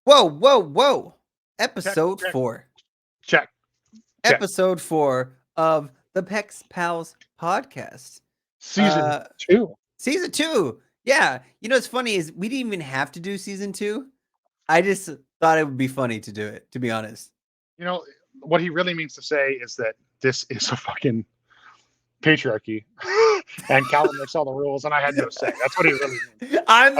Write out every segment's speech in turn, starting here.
Whoa. Check, Episode check, 4. check. Episode 4 of the Pex Pals podcast. Season 2. Season 2. Yeah. You know what's funny is we didn't even have to do season 2. I just thought it would be funny to do it, to be honest. You know, what he really means to say is that this is a fucking patriarchy. And Calvin makes all the rules, and I had no say. That's what he really means. I'm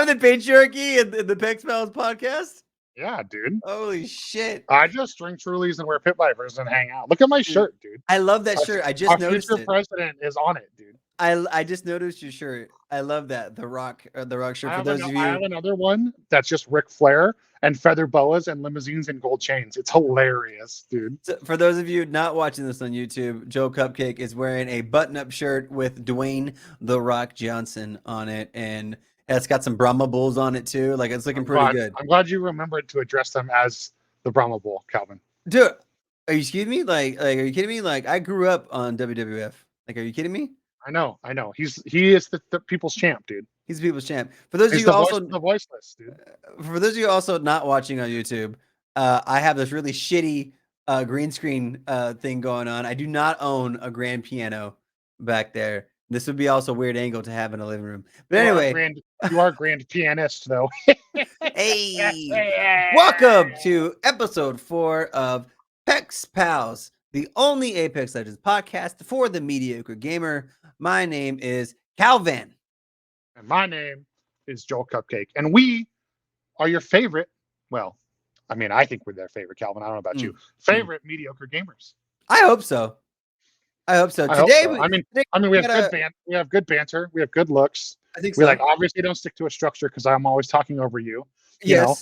the patriarchy in the Pex Pals podcast? Yeah, dude. Holy shit. I just drink Trulies and wear pit vipers and hang out. Look at my shirt, dude. I love that shirt. I just noticed Our future it. president is on it, dude. I just noticed your shirt. I love that. The rock shirt. For those of you, I have another one that's just Ric Flair and feather boas and limousines and gold chains. It's hilarious, dude. So for those of you not watching this on YouTube, JoelCupcake is wearing a button-up shirt with Dwayne "The Rock" Johnson on it, and it's got some Brahma bulls on it too. Like, it's looking pretty good. I'm glad you remembered to address them as the Brahma bull, Calvin. Dude, are you kidding me? Like, are you kidding me? Like, I grew up on WWF. Like, are you kidding me? I know. He is the people's champ, dude. He's the people's champ. For those of you also the voiceless, dude. For those of you also not watching on YouTube, I have this really shitty green screen thing going on. I do not own a grand piano back there. This would be also a weird angle to have in a living room. But anyway, you are a grand pianist, though. Hey, welcome to episode 4 of Pex Pals, the only Apex Legends podcast for the mediocre gamer. My name is CowVan. And my name is JoelCupcake. And we are your favorite, well, I mean, I think we're their favorite, Calvin. I don't know about you. Favorite mediocre gamers. I hope so. Today, we have good banter. We have good looks. I think we obviously don't stick to a structure because I'm always talking over you. You know?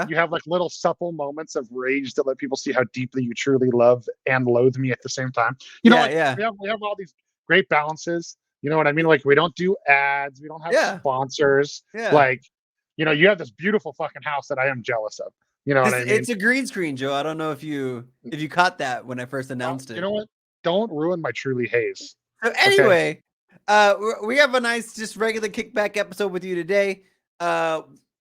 You have like little supple moments of rage that let people see how deeply you truly love and loathe me at the same time. We have all these great balances. You know what I mean? Like, we don't do ads. We don't have sponsors. Yeah. Like, you have this beautiful fucking house that I am jealous of. You know what I mean? It's a green screen, Joe. I don't know if you caught that when I first announced it. You know what? Don't ruin my truly haze. So anyway, we have a nice, just regular kickback episode with you today.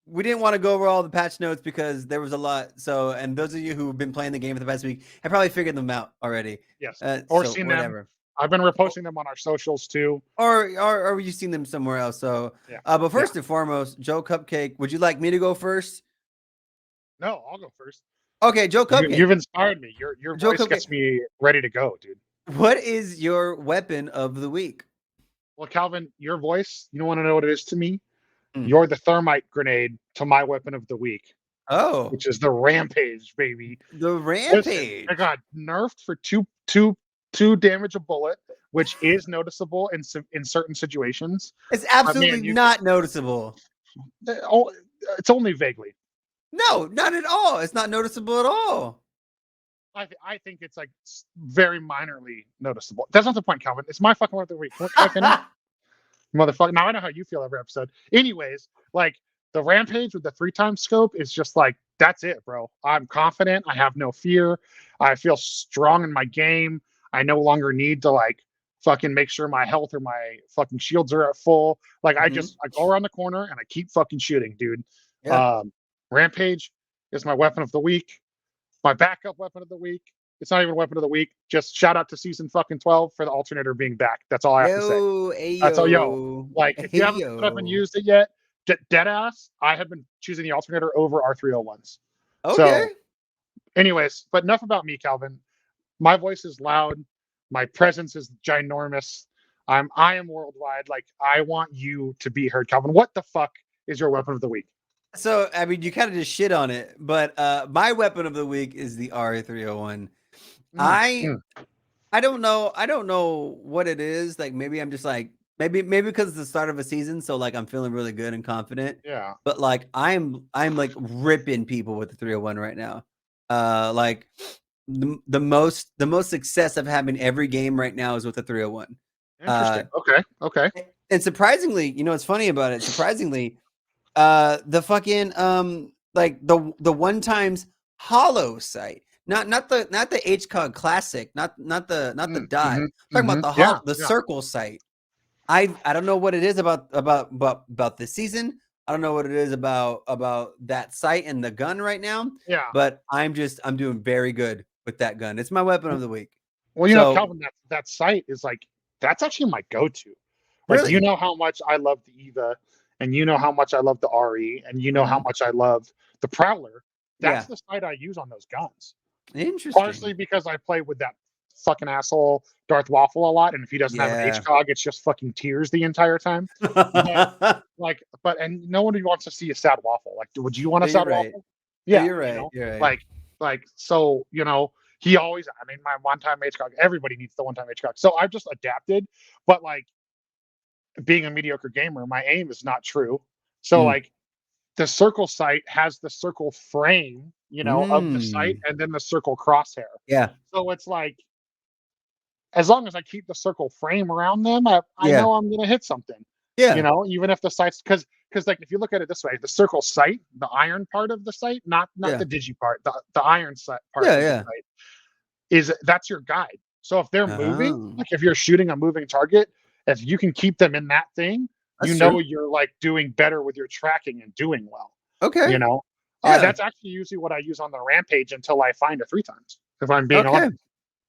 We didn't want to go over all the patch notes because there was a lot. So, and those of you who've been playing the game for the past week have probably figured them out already. Yes. Or seen them. I've been reposting them on our socials too. Or you've seen them somewhere else. So, but first and foremost, JoelCupcake, would you like me to go first? No, I'll go first. Okay, JoelCupcake. You've inspired me. Your voice gets me ready to go, dude. What is your weapon of the week? Well, Calvin, your voice, you don't want to know what it is to me? You're the thermite grenade to my weapon of the week. Oh. Which is the Rampage, baby. The Rampage. Listen, I got nerfed for two damage a bullet, which is noticeable in certain situations. It's absolutely not noticeable. It's only vaguely. No, not at all. It's not noticeable at all. I think it's like very minorly noticeable. That's not the point, Calvin. It's my fucking word of the week. Motherfucker. Now I know how you feel every episode. Anyways, like, the Rampage with the 3x scope is just like, that's it, bro. I'm confident. I have no fear. I feel strong in my game. I no longer need to like fucking make sure my health or my fucking shields are at full. Like, I go around the corner and I keep fucking shooting, dude. Yeah. Rampage is my weapon of the week. My backup weapon of the week. It's not even a weapon of the week. Just shout out to season fucking 12 for the alternator being back. That's all I have to say. That's all, Like, if you haven't put up and used it yet, dead ass, I have been choosing the alternator over our 301s. Okay. So, anyways, but enough about me, Calvin. My voice is loud. My presence is ginormous. I am worldwide. Like, I want you to be heard, Calvin. What the fuck is your weapon of the week? So, I mean, you kind of just shit on it, but my weapon of the week is the R301. I don't know what it is. Like, maybe I'm just like, maybe because it's the start of a season, so like I'm feeling really good and confident. Yeah. But like I'm like ripping people with the 301 right now. Like the most success I've had in every game right now is with the 301. Interesting. Okay. And surprisingly, you know what's funny about it? Surprisingly, the fucking like the one times hollow sight. Not the HCOG classic, not the dot. I'm talking about the circle sight. I don't know what it is about this season. I don't know what it is about that sight and the gun right now, Yeah. but I'm doing very good with that gun. It's my weapon of the week. Well, So Calvin, that sight is like that's actually my go-to. Like, you really, know how much I love the Eva, and you know how much I love the RE, and you know how Mhm. much I love the Prowler. That's Yeah, the sight I use on those guns. interesting. Partially because I play with that fucking asshole Darth Waffle a lot, and if he doesn't have an Yeah. HCOG, it's just fucking tears the entire time. But and no one wants to see a sad waffle. Like, would you want a You're sad right. waffle? Yeah, You're right. You're right. like so he always. I mean, my one time HCOG. Everybody needs the one time HCOG. So I've just adapted, but like being a mediocre gamer, my aim is not true. So Mm. like the circle sight has the circle frame, of the sight, Mm. and then the circle crosshair. Yeah. So it's like as long as I keep the circle frame around them, I Yeah. know I'm gonna hit something. Yeah. Even if the sight's because like if you look at it this way, the circle sight, the iron part of the sight, not Yeah. the digi part, the iron sight part Yeah. of the Yeah. sight that's your guide. So if they're moving, Oh, like if you're shooting a moving target, if you can keep them in that thing, that's true. you're like doing better with your tracking and doing well. Okay. You know, Yeah. that's actually usually what I use on the rampage until I find it 3 times. If I'm being Okay. honest,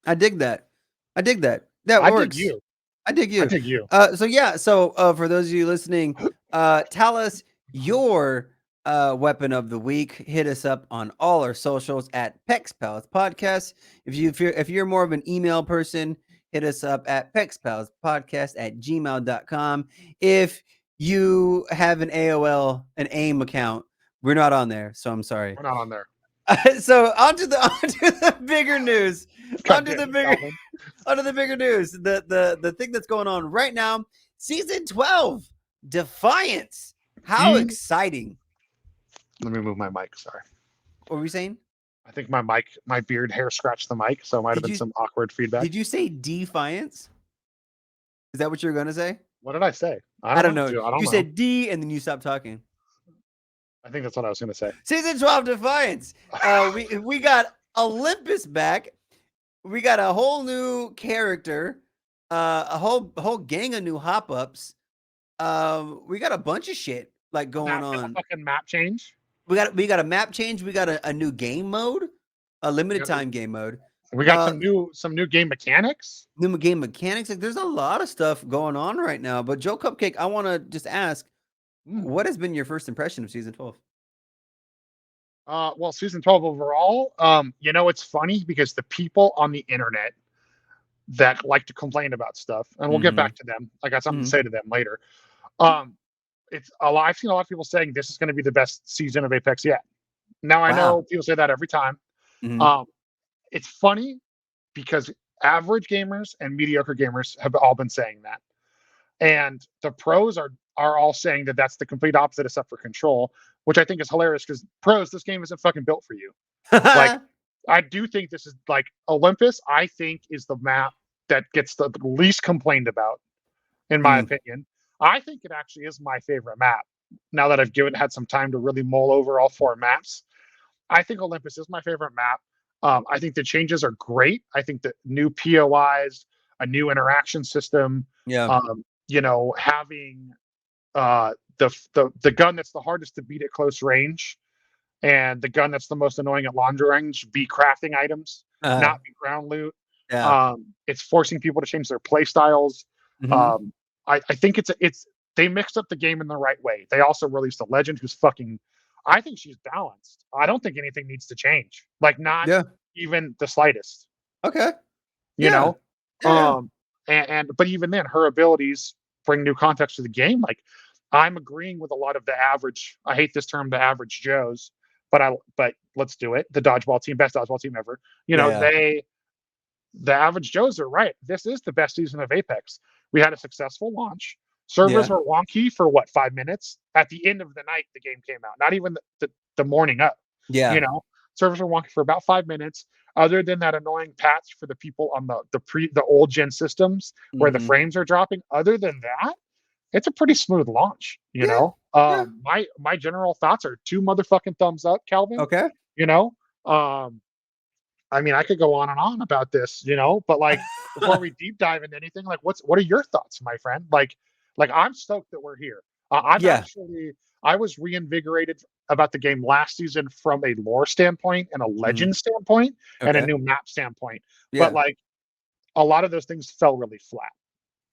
I dig that. I dig that. That I dig works. you. I dig I you. dig you. So yeah, for those of you listening, tell us your weapon of the week. Hit us up on all our socials at Pex Pals Podcast. If you're more of an email person, hit us up at pexpalspodcast@gmail.com. If you have an AIM account, we're not on there, so I'm sorry. We're not on there. So onto the bigger news. God Onto damn the it, bigger Calvin. onto the bigger news. The thing that's going on right now. Season 12, Defiance. How You. exciting! Let me move my mic. Sorry. What were we saying? I think my beard hair scratched the mic, so it might have Did been you some awkward feedback. did you say Defiance? Is that what you're gonna say? What did I say? I I don't don't know. know. Dude, I don't You know. said D and then you stopped talking. I think that's what I was going to say. Season 12, Defiance. We got Olympus back. We got a whole new character, a whole gang of new hop ups. We got a bunch of shit like going And a on. fucking map change. We got a map change. We got a new game mode, a limited time game mode. We got Uh, some new game mechanics. new game mechanics. Like there's a lot of stuff going on right now. But Joe Cupcake, I want to just ask, what has been your first impression of season 12? Well, season 12 overall. It's funny because the people on the internet that like to complain about stuff, and we'll get Mm-hmm. back to them. I got something to Mm-hmm. say to them later. It's a lot. I've seen a lot of people saying this is going to be the best season of Apex yet. Now I know Wow. people say that every time. Mm-hmm. It's funny because average gamers and mediocre gamers have all been saying that, and the pros are all saying that that's the complete opposite, except for Control, which I think is hilarious because pros, this game isn't fucking built for you. Like, I do think this is like Olympus. I think is the map that gets the least complained about, in my opinion. I think it actually is my favorite map. Now that I've had some time to really mull over all 4 maps, I think Olympus is my favorite map. I think the changes are great. I think the new POIs, a new interaction system, Yeah. having the gun that's the hardest to beat at close range, and the gun that's the most annoying at long range be crafting items, not be ground loot. Yeah. It's forcing people to change their play styles. Mm-hmm. I think it's they mixed up the game in the right way. They also released a legend who's fucking. I think she's balanced. I don't think anything needs to change. Like not Yeah. even the slightest. Okay. You Yeah. know. Yeah. But even then, her abilities bring new context to the game. Like I'm agreeing with a lot of the average. I hate this term, the average Joes, but let's do it. The dodgeball team, best dodgeball team ever. Yeah. The average Joes are right. This is the best season of Apex. We had a successful launch. Servers were wonky for 5 minutes. At the end of the night, the game came out. Not even the morning up. Yeah. Servers were wonky for about 5 minutes. Other than that annoying patch for the people on the old gen systems where the frames are dropping. Other than that, it's a pretty smooth launch. Yeah. My general thoughts are 2 motherfucking thumbs up, Calvin. Okay. I mean, I could go on and on about this, but like before we deep dive into anything, like what are your thoughts, my friend? Like I'm stoked that we're here. Yeah. I was reinvigorated about the game last season from a lore standpoint and a Mhm. legend standpoint and a Okay. new map standpoint. But Yeah. like a lot of those things fell really flat.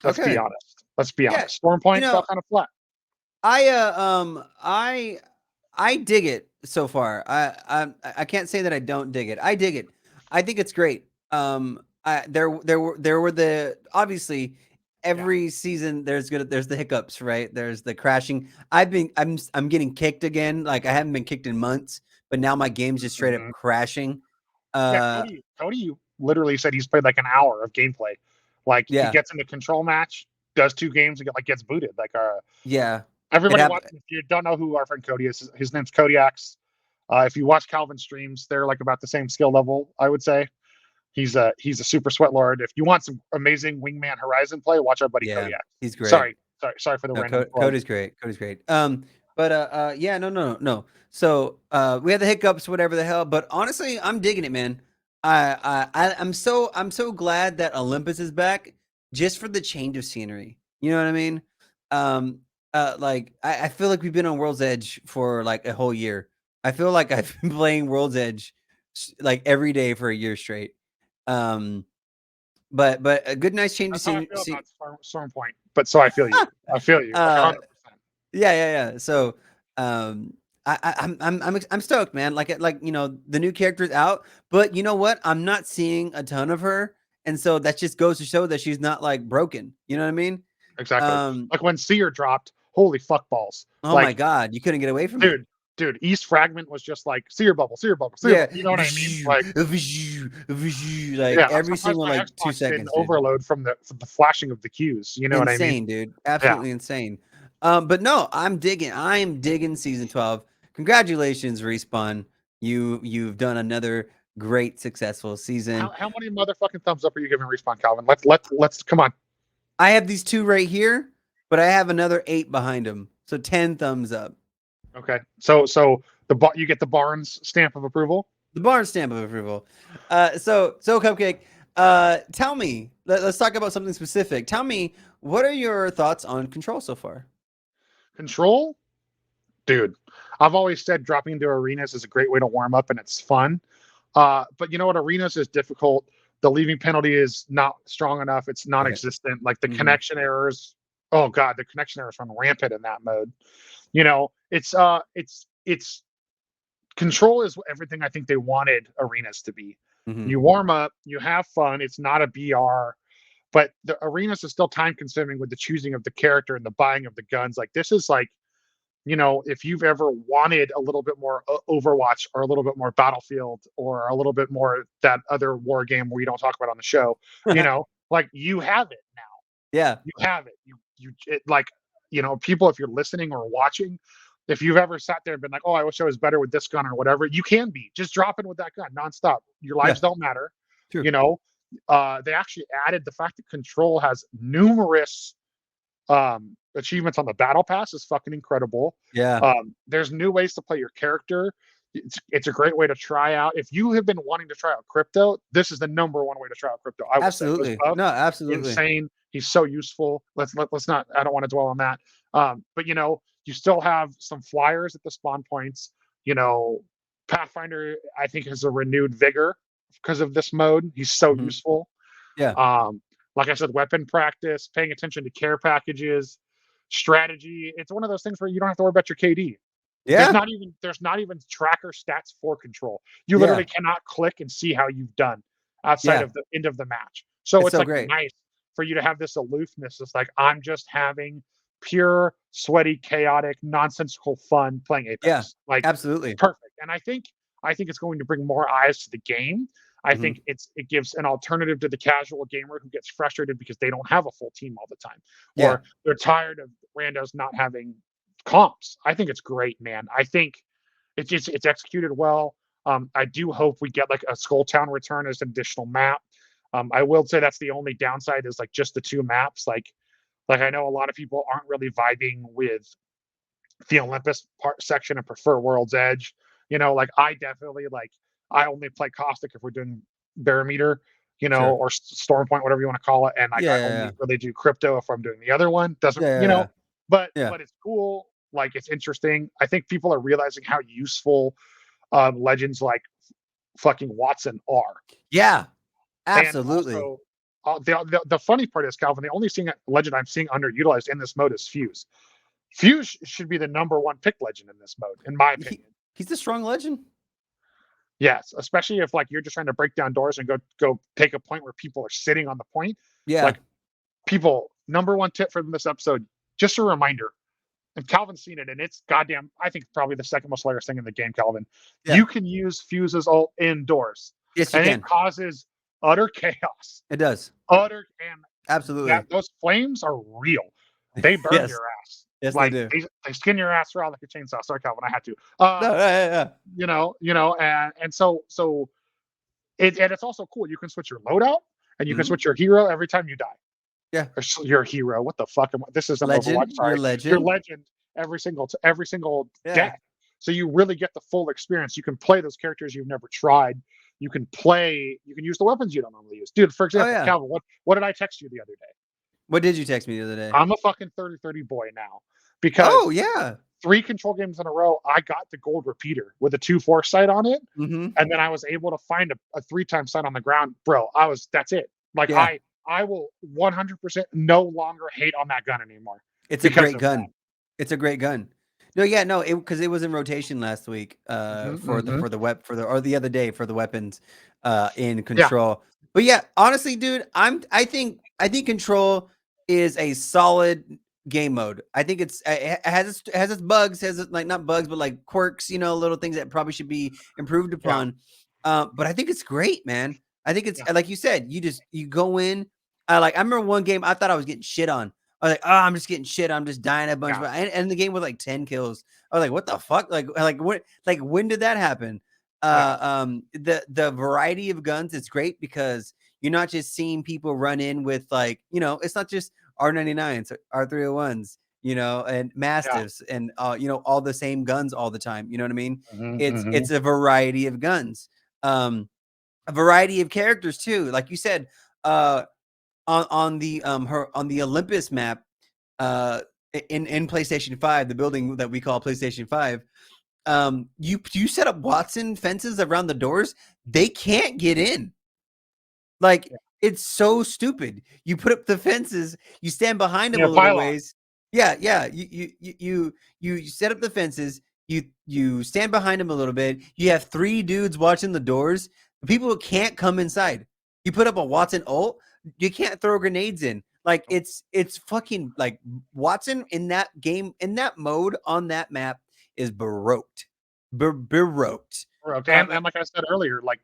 Let's be Okay. honest. Let's be Yeah. honest. Storm You Point fell know, kind of flat. I dig it so far. I can't say that I don't dig it. I dig it. I think it's great. There were the obviously Yeah. every season there's the hiccups, right? There's the crashing. I'm getting kicked again. Like I haven't been kicked in months, but now my game's just straight up Mhm. crashing. Yeah, Uh Cody literally said he's played like an hour of gameplay. Like he yeah. gets in the control match, does 2 games, and gets booted. Like Yeah. It everybody happened. watching. If you don't know who our friend Cody is, his name's Kodiaks. If you watch Calvin streams, they're like about the same skill level, I would say. He's a super sweat lord. If you want some amazing Wingman Horizon play, watch our buddy Yeah. Kodiak. He's great. Sorry for the No, random plug. Cody's great. Cody's great. But yeah, no. So we had the hiccups, whatever the hell. But honestly, I'm digging it, man. I'm so glad that Olympus is back, just for the change of scenery. You know what I mean? Um, like I feel like we've been on World's Edge for like a whole year. I feel like I've been playing World's Edge like every day for a year straight. Um, but a good, nice change of That's how I scene. feel about Storm Point. But so I feel you. I feel you like uh, 100%. Yeah. So, um, I'm stoked, man. Like the new character's out, but you know what? I'm not seeing a ton of her, and so that just goes to show that she's not like broken. You know what I mean? Exactly. Um, Like when Seer dropped, holy fuck balls. oh my Like, god, you couldn't get away from it. dude, East Fragment was just like Seer bubble, Seer bubble, Seer Yeah, bubble. You know what I mean? Like, like yeah, I'm every surprised single my like two Xbox didn't seconds, dude. overload from the flashing of the cues. You know what I mean? Insane, dude. Yeah. Absolutely insane. But no, I am digging season 12. Congratulations, Respawn. You've done another great successful season. How many motherfucking thumbs up are you giving Respawn, Calvin? Let's come on. I have these 2 right here, but I have another 8 behind them. So 10 thumbs up. Okay. So you get the Barnes stamp of approval. The barn stamp of approval. So Cupcake, tell me, let's talk about something specific. Tell me, what are your thoughts on Control so far? Control, dude. I've always said dropping into arenas is a great way to warm up and it's fun. But you know what? Arenas is difficult. The leaving penalty is not strong enough. It's Okay. non-existent. Like the Mhm. connection errors. Oh god, the connection errors run rampant in that mode. You know, it's control is everything I think they wanted arenas to be. Mhm. You warm up, you have fun. It's not a BR, but the arenas is still time consuming with the choosing of the character and the buying of the guns. Like this is like, if you've ever wanted a little bit more Overwatch or a little bit more Battlefield or a little bit more that other war game we don't talk about on the show, like you have it now. Yeah. You have it. Like, people, if you're listening or watching, if you've ever sat there and been like, oh, I wish I was better with this gun or whatever, you can be. Just drop in with that gun nonstop. Your Yeah. lives don't matter. True. You know, they actually added the fact that Control has numerous achievements on the battle pass is fucking incredible. Yeah. There's new ways to play your character. It's a great way to try out. If you have been wanting to try out crypto, this is the number one way to try out crypto. I will say Absolutely. Buff, No, absolutely. insane. He's so useful. Let's not. I don't want to dwell on that. But you still have some flyers at the spawn points. Pathfinder, I think, has a renewed vigor because of this mode. He's so Mhm. useful. Yeah. Like I said, weapon practice, paying attention to care packages, strategy. It's one of those things where you don't have to worry about your KD. There's Yeah. not even tracker stats for Control. You Yeah. literally cannot click and see how you've done outside Yeah. of the end of the match. So It's it's so like great. nice for you to have this aloofness. It's like I'm just having pure, sweaty, chaotic, nonsensical fun playing Yeah. Apex. Like it's Absolutely. perfect. And I think it's going to bring more eyes to the game. I Mhm. think it gives an alternative to the casual gamer who gets frustrated because they don't have a full team all the time, Yeah. or they're tired of randos not having comps. I think it's great, man. I think it's executed well. I do hope we get like a Skull Town return as an additional map. I will say that's the only downside is like just the 2 maps. Like I know a lot of people aren't really vibing with the Olympus part section and prefer World's Edge. Like I definitely like I only play Caustic if we're doing Barometer, Sure. or Storm Point, whatever you want to call it, and like Yeah. I Yeah. only Yeah. really do Crypto if I'm doing the other one. Doesn't Yeah. Yeah. but Yeah. it's cool. Like, it's interesting. I think people are realizing how useful legends like fucking Watson are. Yeah. And Absolutely. also, the funny part is, Calvin, the only legend I'm seeing underutilized in this mode is Fuse. Fuse should be the number one pick legend in this mode, in my opinion. He's a strong legend. Yes, especially if like you're just trying to break down doors and go take a point where people are sitting on the point. Yeah. Like, people, number one tip from this episode, just a reminder. And Calvin's seen it, and it's goddamn, I think probably the second most hilarious thing in the game, Calvin. Yeah. You can use Fuse's ult indoors. Yes, you and can. It causes utter chaos. It does. And Absolutely. those flames are real. They burn Yes. your ass. Yes, like they do. they skin your ass raw like a chainsaw. Sorry, Calvin, I had to. No, yeah. And so it's also cool. You can switch your loadout, and you can Mhm. switch your hero every time you die. Yeah. Or your hero. What the fuck am I? This isn't Legend. Overwatch. Sorry. Your legend. Your legend every single Yeah. death. So you really get the full experience. You can play those characters you've never tried. You can use the weapons you don't normally use. Dude, for example, yeah. Calvin, what did I text you the other day? What did you text me the other day? I'm a fucking 30-30 boy now. Because Oh, yeah. 3 control games in a row, I got the gold repeater with a 2-4 sight on it. Mhm. And then I was able to find a 3-time sight on the ground. Bro, that's it. Like, Yeah. I will 100% no longer hate on that gun anymore. It's a because great of gun. that. It's a great gun. No, yeah, no, because it was in rotation last week, for the other day for the weapons, in Control. But yeah, honestly, dude, I think Control is a solid game mode. I think it has its bugs, like, not bugs, but like quirks, little things that probably should be improved upon. But I think it's great, man. I think it's like you said, you go in. I remember one game I thought I was getting shit on. I was like, oh, I'm just getting shit. I'm just dying a bunch. Yeah. And the game was like 10 kills. I was like, what the fuck? When did that happen? The variety of guns is great because you're not just seeing people run in with it's not just R99s, R301s, and Mastiffs and all the same guns all the time. You know what I mean? It's a variety of guns. A variety of characters too. Like you said, on the Olympus map, in PlayStation 5, the building that we call PlayStation 5, you set up Watson fences around the doors, they can't get in. It's so stupid. You put up the fences, you stand behind them a little ways. Yeah. You set up the fences, you stand behind them a little bit. You have 3 dudes watching the doors. People can't come inside. You put up a Watson ult, you can't throw grenades in. It's fucking like Watson in that game, in that mode on that map is baroqued. Baroqued. And like I said earlier, like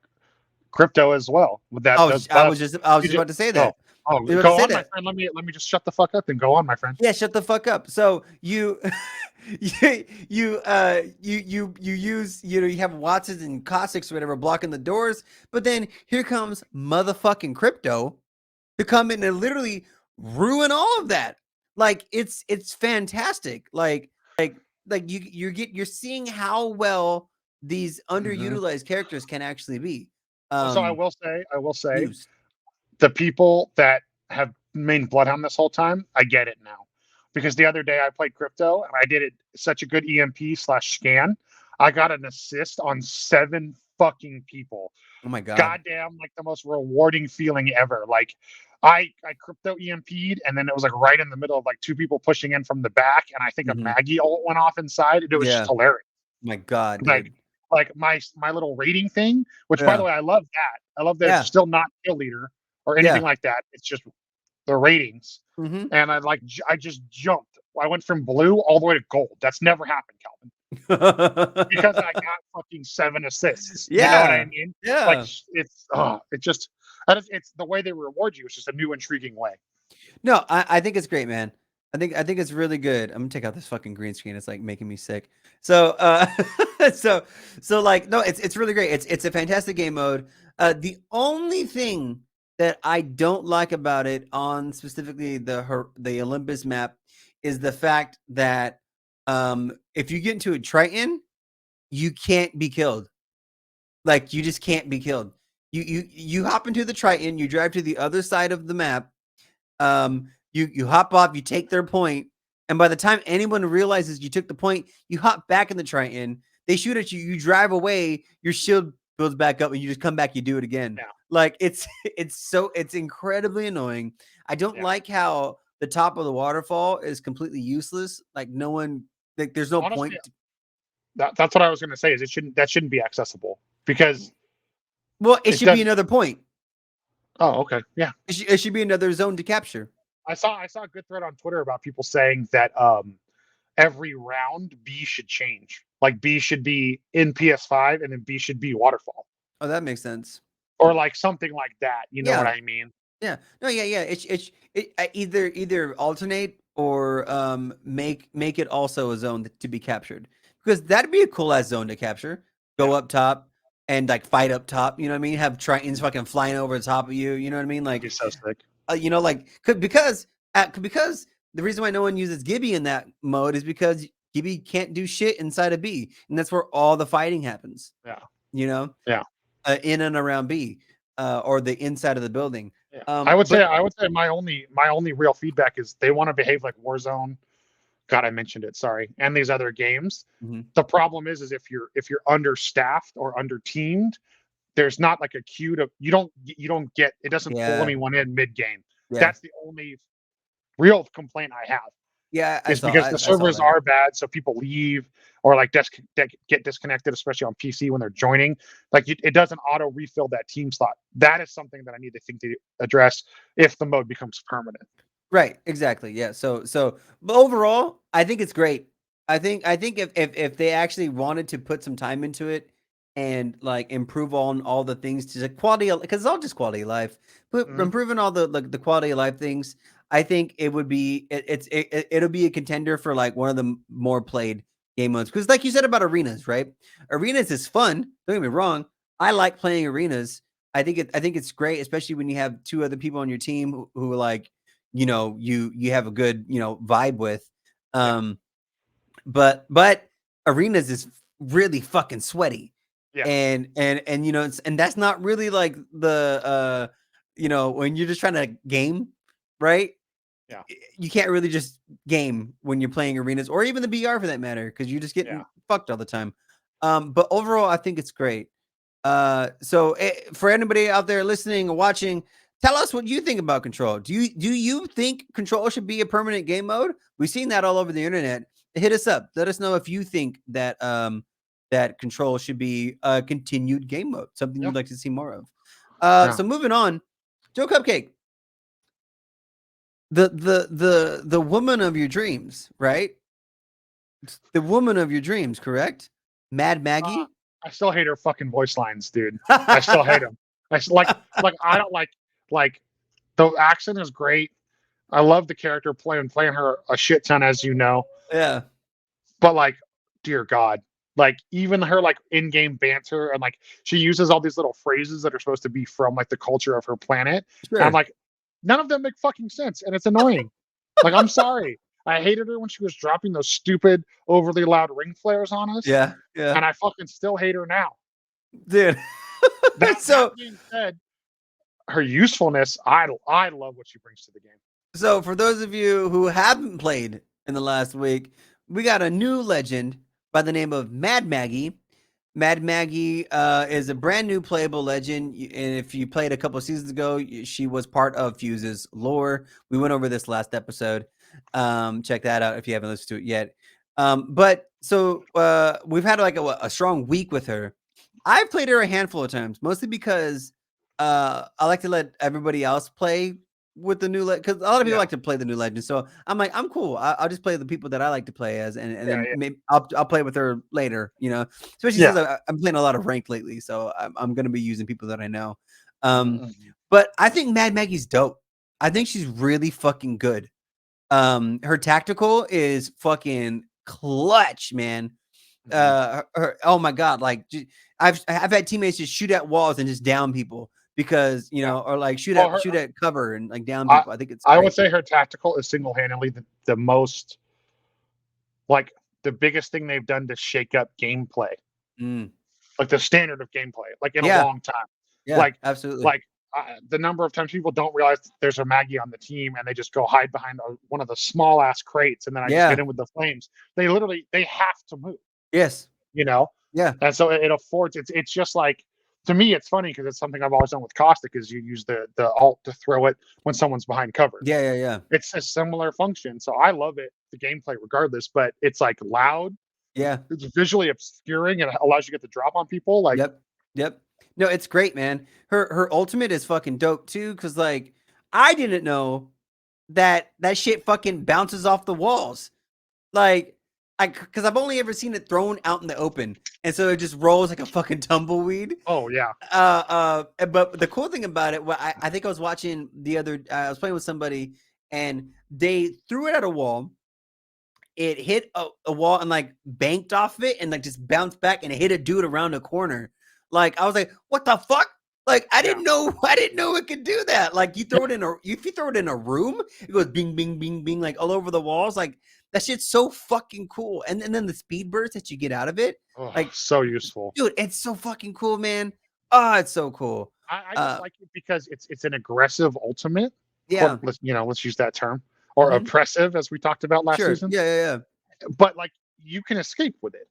crypto as well. With that, I was just about to say that. Go on, my friend. Let me just shut the fuck up and go on, my friend. Yeah, shut the fuck up. So you you use, you have Watsons and Cossack's or whatever blocking the doors, but then here comes motherfucking crypto to come in and literally ruin all of that. It's fantastic. You're seeing how well these underutilized characters can actually be. So I will say, used. The people that have main Bloodhound this whole time, I get it now. Because the other day I played crypto and I did it such a good EMP/scan. I got an assist on 7 fucking people. Oh my god. Goddamn, like the most rewarding feeling ever. Like I crypto EMP'd, and then it was like right in the middle of like 2 people pushing in from the back, and I think a Maggie ult went off inside, and it was just hilarious. My god, dude. Like my little rating thing, which by the way, I love that. I love that it's still not kill leader or anything like that. It's just the ratings. And I just jumped. I went from blue all the way to gold. That's never happened, Calvin. Because I got fucking 7 assists. You know what I mean? Yeah. Like it's the way they reward you. It's just a new intriguing way. No, I think it's great, man. I think it's really good. I'm gonna take out this fucking green screen. It's like making me sick. So no, it's really great. It's a fantastic game mode. The only thing that I don't like about it on specifically the Olympus map is the fact that if you get into a Triton, you can't be killed. You just can't be killed. You hop into the Triton, you drive to the other side of the map. You hop off, you take their point, And by the time anyone realizes you took the point, you hop back in the Triton. They shoot at you. You drive away. Your shield builds back up, and you just come back. You do it again. Yeah. Like it's incredibly annoying. I don't like how the top of the waterfall is completely useless. Like no one, like there's no Honestly, point. that's what I was going to say. Is that shouldn't be accessible because Well, it it should be doesn't. another point. Oh, okay, yeah. It should be another zone to capture. I saw a good thread on Twitter about people saying that every round B should change. Like B should be in PS5 and then B should be waterfall Oh, that makes sense. or like something like that. You know what Yeah. I mean? Yeah. No, yeah. It either alternate or make it also a zone to be captured, because that'd be a cool ass zone to capture. Go Yeah, up top and like fight up top. You know what I mean? Have Tritons fucking flying over the top of you. You know what I mean? that'd be Like, so sick. you know, like because the reason why no one uses Gibby in that mode is because Gibby can't do shit inside of B, and that's where all the fighting happens. Yeah, You know, yeah, in and around B, or the inside of the building. yeah. But I would say my only real feedback is they want to behave like Warzone. God, I mentioned it. Sorry, and these other games. mhm. The problem is if you're understaffed or under teamed, there's not like a queue to you don't get it doesn't pull Yeah, anyone in mid game. yeah, That's the only real complaint I have. yeah. Is because the I saw servers that. are bad, so people leave or like get disconnected, especially on PC when they're joining. Like it doesn't auto refill that team slot. That is something that I need to think to address if the mode becomes permanent. Right, exactly. Yeah. But overall, I think it's great. I think if they actually wanted to put some time into it and like improve on all the things to the quality, because it's all just quality of life, but Mhm. improving all the quality of life things, I think it would be it'll be a contender for like one of the more played game modes. Because like you said about arenas, right? Arenas is fun. Don't get me wrong. I like playing arenas. I think it's great, especially when you have two other people on your team who are like, you know, you have a good, you know, vibe with. Yeah, Um, but arenas is really fucking sweaty. yeah, And you know, and that's not really like the you know, when you're just trying to game, right? yeah, You can't really just game when you're playing arenas or even the BR for that matter, because you're just yeah. getting fucked all the time. But overall, I think it's great. For anybody out there listening or watching, tell us what you think about Control. Do you think Control should be a permanent game mode? We've seen that all over the internet. Hit us up. Let us know if you think that that Control should be a continued game mode, something Yeah, you'd like to see more of. yeah. So moving on, Joe Cupcake, the woman of your dreams, right? The woman of your dreams, correct? Mad Uh, Maggie. I still hate her fucking voice lines, dude. I still hate them. Like I don't like the accent is great. I love the character playing her a shit ton, as you know. Yeah, But like, dear God, like even her like in-game banter and like she uses all these little phrases that are supposed to be from like the culture of her planet. And I'm sure. like, none of them make fucking sense, and it's annoying. Like, I'm sorry. I hated her when she was dropping those stupid, overly loud ring flares on us, Yeah, yeah, and I fucking still hate her now. dude. That being said, her usefulness, I love what she brings to the game. So for those of you who haven't played in the last week, we got a new legend by the name of Mad Maggie. Mad Maggie is a brand new playable legend, and if you played a couple of seasons ago, she was part of Fuse's lore. We went over this last episode. Check that out if you haven't listened to it yet. But so we've had like a strong week with her. I've played her a handful of times, mostly because I like to let everybody else play with the new because a lot of people Yeah, like to play the new legend. So I'm like, I'm cool. I'll just play the people that I like to play as, and yeah, then yeah, maybe I'll play with her later. You know, especially yeah. since I'm playing a lot of ranked lately, so I'm gonna be using people that I know. Mm-hmm. But I think Mad Maggie's dope. I think she's really fucking good. Her tactical is fucking clutch, man. Mm-hmm. Oh my god, like I've had teammates just shoot at walls and just down people because you Yeah. know, or like Well, her, shoot at cover and like down I people. I think it's I would great. say her tactical is single-handedly the most like the biggest thing they've done to shake up gameplay, Mm. like the standard of gameplay, like in a Yeah, long time. yeah, Like absolutely. like the number of times people don't realize there's a Maggie on the team and they just go hide behind one of the small ass crates and then I just hit Yeah. him with the flames. They have to move, Yes. you know, Yeah. and so it affords. It's just like, to me, it's funny because it's something I've always done with Caustic is you use the alt to throw it when someone's behind cover. Yeah. Yeah. Yeah. It's a similar function, so I love it. The gameplay, regardless, but it's like loud. Yeah. It's visually obscuring and it allows you to get the drop on people. Like, Yep. Yep. No, it's great, man. Her ultimate is fucking dope too, because like I didn't know that shit fucking bounces off the walls. Like, because I've only ever seen it thrown out in the open, and so it just rolls like a fucking tumbleweed. oh yeah, But the cool thing about it, I think I was watching I was playing with somebody, and they threw it at a wall. It hit a wall and like banked off of it, and like just bounced back, and it hit a dude around a corner. Like I was like, what the fuck? Like I didn't know it could do that. Like you throw it in if you throw it in a room, it goes bing, bing, bing, bing, like all over the walls. Like that shit's so fucking cool. And then the speed burst that you get out of it, like so useful, dude. It's so fucking cool, man. Oh, it's so cool. I just like it because it's an aggressive ultimate. Yeah. Let's use that term, or oppressive, as we talked about last season. Yeah. But like you can escape with it.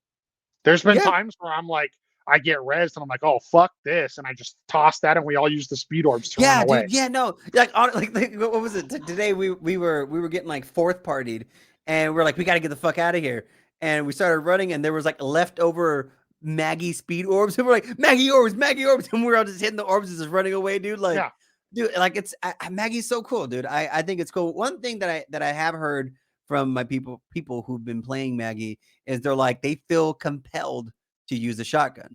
There's been times where I'm like, I get rezzed and I'm like, oh fuck this, and I just toss that, and we all use the speed orbs to run away. Dude. Yeah, no, like what was it today? We were getting like fourth partied, and we're like, we got to get the fuck out of here, and we started running, and there was like leftover Maggie speed orbs, and we're like, Maggie orbs, and we were all just hitting the orbs and just running away, dude. Like, dude, like it's Maggie's so cool, dude. I think it's cool. One thing that I have heard from my people who've been playing Maggie is they're like they feel compelled to use a shotgun.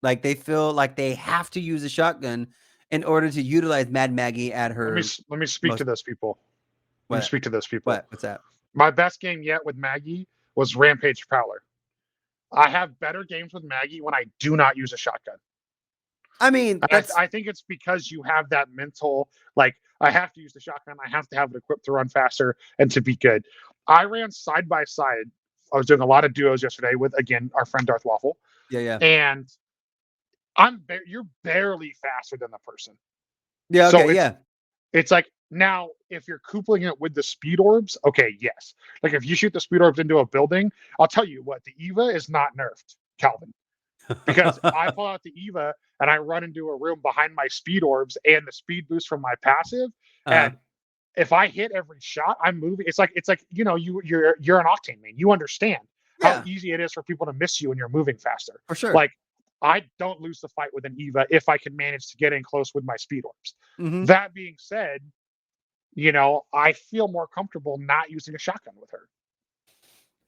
Like they feel like they have to use a shotgun in order to utilize Mad Maggie at her. Let me speak to those people. Let me speak to those people. What's that? My best game yet with Maggie was Rampage Prowler. I have better games with Maggie when I do not use a shotgun. I mean, I think it's because you have that mental, like, I have to use the shotgun. I have to have it equipped to run faster and to be good. I ran side by side. I was doing a lot of duos yesterday with, again, our friend Darth Waffle. Yeah. And you're barely faster than the person. Yeah. Okay. So it's like, now, if you're coupling it with the speed orbs, okay, yes. Like if you shoot the speed orbs into a building, I'll tell you what, the Eva is not nerfed, Calvin. Because I pull out the Eva and I run into a room behind my speed orbs and the speed boost from my passive. And if I hit every shot, I'm moving. It's like you're an Octane main. You understand how easy it is for people to miss you when you're moving faster. For sure. Like I don't lose the fight with an Eva if I can manage to get in close with my speed orbs. Mm-hmm. That being said, I feel more comfortable not using a shotgun with her.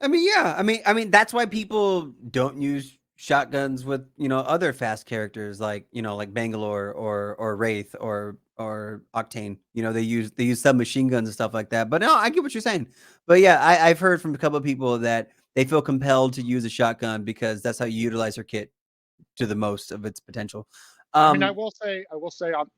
I mean, yeah. I mean, that's why people don't use shotguns with, other fast characters like Bangalore or Wraith or Octane. They use submachine guns and stuff like that. But no, I get what you're saying. But yeah, I've heard from a couple of people that they feel compelled to use a shotgun because that's how you utilize her kit to the most of its potential. I mean, I will say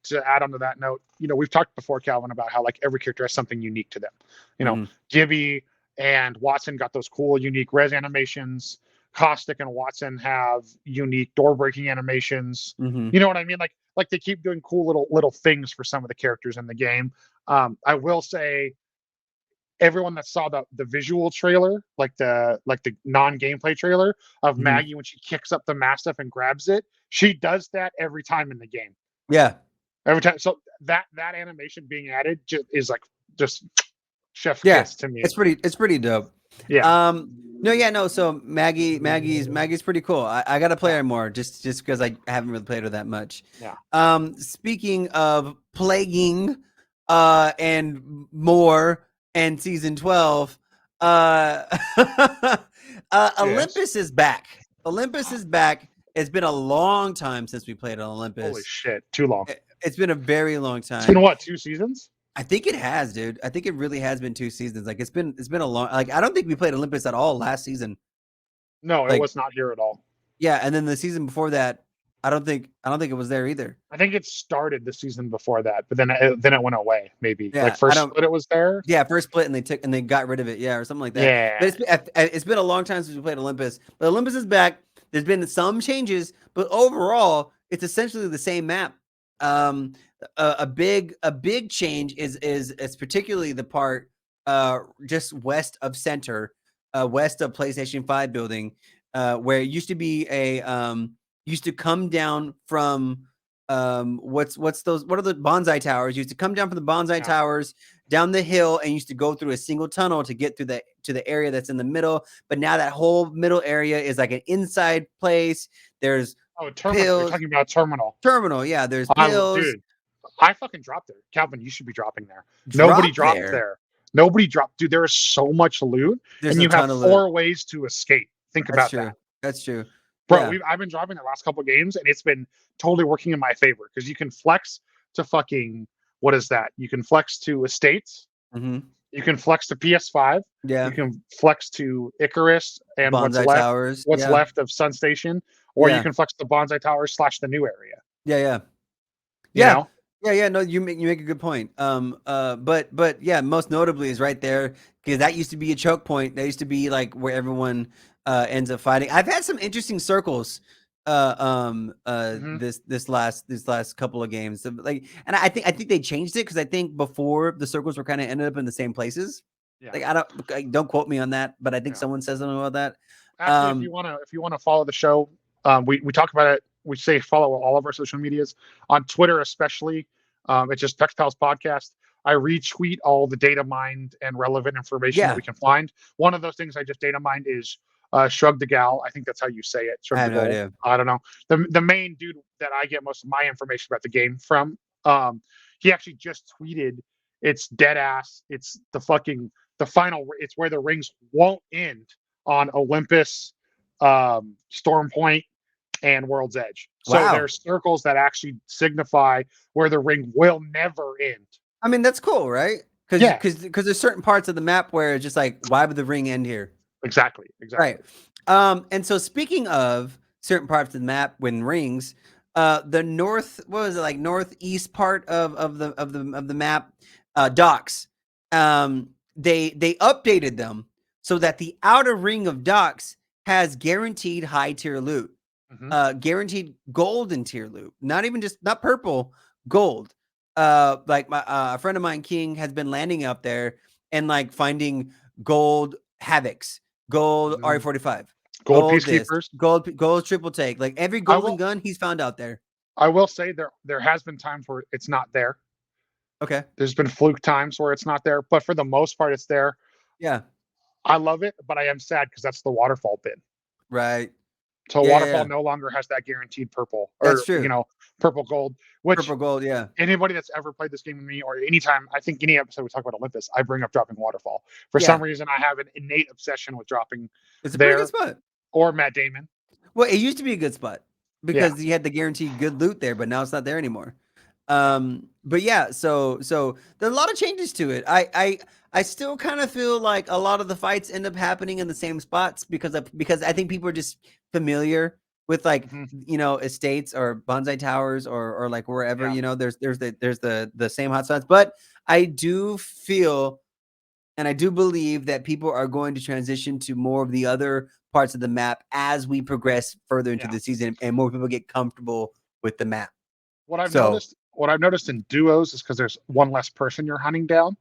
to add on to that note, we've talked before, Calvin, about how like every character has something unique to them. Gibby and Watson got those cool, unique res animations. Caustic and Watson have unique door breaking animations. Mm-hmm. You know what I mean? Like they keep doing cool little things for some of the characters in the game. I will say, everyone that saw the visual trailer, like the non-gameplay trailer of Maggie when she kicks up the Mastiff and grabs it, she does that every time in the game. Yeah, every time. So that animation being added is like just chef kiss to me. It's pretty dope. Yeah. No. So Maggie's pretty cool. I got to play her more just because I haven't really played her that much. Yeah. Speaking of plaguing, and more. And season 12, Olympus is back. Olympus is back. It's been a long time since we played on Olympus. Holy shit, too long. It's been a very long time. It's been what, 2 seasons? I think it has, dude. I think it really has been 2 seasons. Like it's been a long. Like I don't think we played Olympus at all last season. No, it was not here at all. Yeah, and then the season before that, I don't think it was there either. I think it started the season before that, but then it went away. Maybe first split it was there. Yeah, first split and they got rid of it. Yeah, or something like that. Yeah, but it's been a long time since we played Olympus. But Olympus is back. There's been some changes, but overall, it's essentially the same map. Um, a big change is particularly the part just west of center, west of PlayStation 5 building, where it used to be used to come down from what's those, what are the bonsai towers? Used to come down from the bonsai towers down the hill and used to go through a single tunnel to get through to the area that's in the middle. But now that whole middle area is like an inside place. There's Terminal. You're pills. talking about Terminal, yeah. There's pills. Dude, I fucking dropped there. Calvin, you should be dropping there. Nobody Drop dropped there. there. Nobody dropped. Dude, there is so much loot, There's and a you have ton of 4 loot. ways to escape. Think That's about true. that. That's true. Bro, Yeah. I've been dropping the last couple games, and it's been totally working in my favor because you can flex to fucking, what is that? You can flex to estates. Mm-hmm. You can flex to PS5. Yeah. You can flex to Icarus and Bonsai towers. what's Yeah. left of Sun Station, or Yeah. you can flex to Bonsai Towers / the new area. Yeah, yeah. You Yeah. know? Yeah. No, you make a good point. But yeah, most notably is right there because that used to be a choke point. That used to be like where everyone ends up fighting. I've had some interesting circles this last couple of games. So, like, and I think they changed it because I think before the circles were kind of ended up in the same places. Yeah. Like don't quote me on that, but I think someone says something about that. Actually, if you wanna follow the show, we talk about it. We say follow all of our social medias on Twitter, especially. It's just Text Pals Podcast. I retweet all the data mined and relevant information that we can find. One of those things I just data mined is Shrug the Gal. I think that's how you say it. I have no idea. I don't know. The main dude that I get most of my information about the game from, he actually just tweeted, it's dead ass. It's the final. It's where the rings won't end on Olympus, Storm Point, and World's Edge. So there's circles that actually signify where the ring will never end. I mean, that's cool, right? Because there's certain parts of the map where it's just like, why would the ring end here? Exactly. Right. And so speaking of certain parts of the map when rings, the northeast part of the map, docks, they updated them so that the outer ring of docks has guaranteed high tier loot. Guaranteed golden tier loot, not purple, gold. Like a friend of mine, King, has been landing out there and like finding gold Havocs, gold RE45, gold peacekeepers, gold triple take, like every golden gun he's found out there. I will say there has been times where it's not there. Okay. There's been fluke times where it's not there, but for the most part, it's there. Yeah. I love it, but I am sad because that's the waterfall bin. Right. So waterfall no longer has that guaranteed purple, or that's true. Purple gold. Purple gold, yeah. Anybody that's ever played this game with me, or anytime, I think any episode we talk about Olympus, I bring up dropping waterfall. For some reason, I have an innate obsession with dropping. It's a pretty good spot. Or Matt Damon. Well, it used to be a good spot because you had the guaranteed good loot there, but now it's not there anymore. But yeah, so there are a lot of changes to it. I still kind of feel like a lot of the fights end up happening in the same spots because I think people are just familiar with like estates or bonsai towers or like wherever there's the same hot spots. But I do feel and I do believe that people are going to transition to more of the other parts of the map as we progress further into the season and more people get comfortable with the map. What I've noticed in duos is because there's one less person you're hunting down.